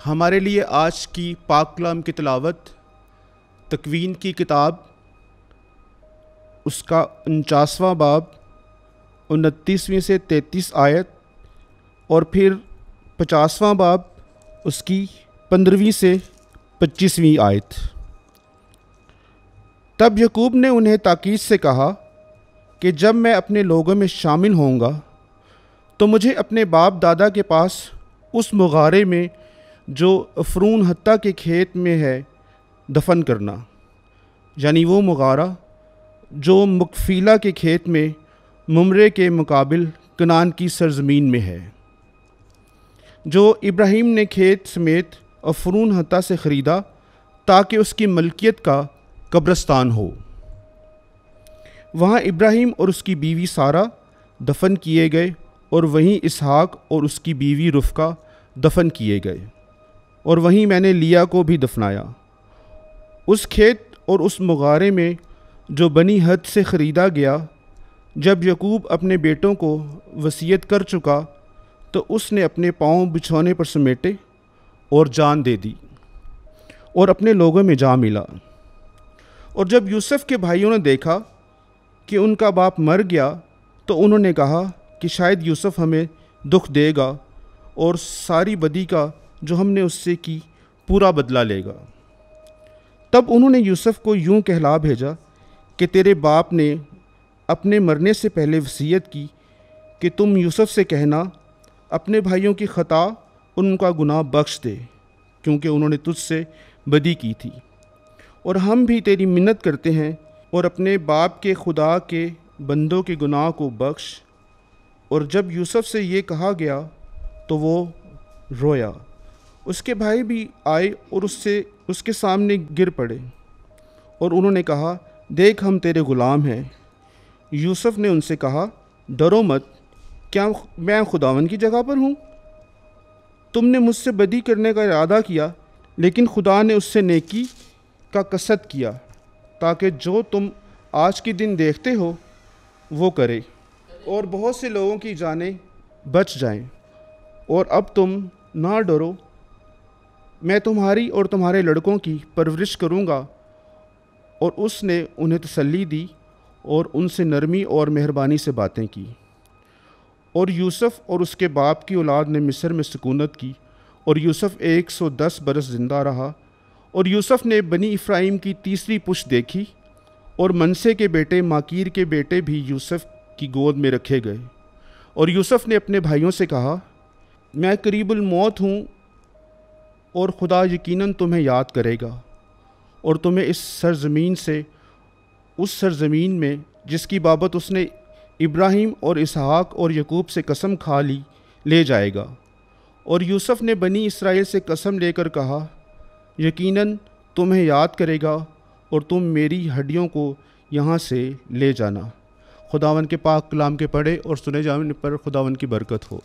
ہمارے لیے آج کی پاک کلام کی تلاوت تکوین کی کتاب اس کا 49واں باب 29ویں سے 33 آیت اور پھر 50واں باب اس کی 15ویں سے 25ویں آیت۔ تب یعقوب نے انہیں تاکید سے کہا کہ جب میں اپنے لوگوں میں شامل ہوں گا تو مجھے اپنے باپ دادا کے پاس اس مغارے میں جو عفرون حتہ کے کھیت میں ہے دفن کرنا، یعنی وہ مغارہ جو مکفیلہ کے کھیت میں ممرے کے مقابل کنعان کی سرزمین میں ہے، جو ابراہیم نے کھیت سمیت عفرون حتہ سے خریدا تاکہ اس کی ملکیت کا قبرستان ہو۔ وہاں ابراہیم اور اس کی بیوی سارہ دفن کیے گئے اور وہیں اسحاق اور اس کی بیوی رفقہ دفن کیے گئے، اور وہیں میں نے لیا کو بھی دفنایا۔ اس کھیت اور اس مغارے میں جو بنی حد سے خریدا گیا، جب یعقوب اپنے بیٹوں کو وصیت کر چکا تو اس نے اپنے پاؤں بچھونے پر سمیٹے اور جان دے دی اور اپنے لوگوں میں جا ملا۔ اور جب یوسف کے بھائیوں نے دیکھا کہ ان کا باپ مر گیا تو انہوں نے کہا کہ شاید یوسف ہمیں دکھ دے گا اور ساری بدی کا جو ہم نے اس سے کی پورا بدلہ لے گا۔ تب انہوں نے یوسف کو یوں کہلا بھیجا کہ تیرے باپ نے اپنے مرنے سے پہلے وصیت کی کہ تم یوسف سے کہنا اپنے بھائیوں کی خطا اور ان کا گناہ بخش دے، کیونکہ انہوں نے تجھ سے بدی کی تھی، اور ہم بھی تیری منت کرتے ہیں اور اپنے باپ کے خدا کے بندوں کے گناہ کو بخش۔ اور جب یوسف سے یہ کہا گیا تو وہ رویا۔ اس کے بھائی بھی آئے اور اس کے سامنے گر پڑے، اور انہوں نے کہا دیکھ ہم تیرے غلام ہیں۔ یوسف نے ان سے کہا ڈرو مت، کیا میں خداوند کی جگہ پر ہوں؟ تم نے مجھ سے بدی کرنے کا ارادہ کیا، لیکن خدا نے اس سے نیکی کا قصد کیا تاکہ جو تم آج کے دن دیکھتے ہو وہ کرے، اور بہت سے لوگوں کی جانیں بچ جائیں۔ اور اب تم نہ ڈرو، میں تمہاری اور تمہارے لڑکوں کی پرورش کروں گا۔ اور اس نے انہیں تسلی دی اور ان سے نرمی اور مہربانی سے باتیں کی۔ اور یوسف اور اس کے باپ کی اولاد نے مصر میں سکونت کی، اور یوسف 110 برس زندہ رہا۔ اور یوسف نے بنی افرائیم کی تیسری پشت دیکھی، اور منسے کے بیٹے ماکیر کے بیٹے بھی یوسف کی گود میں رکھے گئے۔ اور یوسف نے اپنے بھائیوں سے کہا میں قریب الموت ہوں، اور خدا یقیناً تمہیں یاد کرے گا اور تمہیں اس سرزمین سے، اس سرزمین میں جس کی بابت اس نے ابراہیم اور اسحاق اور یعقوب سے قسم کھا لی، لے جائے گا۔ اور یوسف نے بنی اسرائیل سے قسم لے کر کہا یقیناً تمہیں یاد کرے گا اور تم میری ہڈیوں کو یہاں سے لے جانا۔ خداوند کے پاک کلام کے پڑھے اور سنے جانے پر خداوند کی برکت ہو۔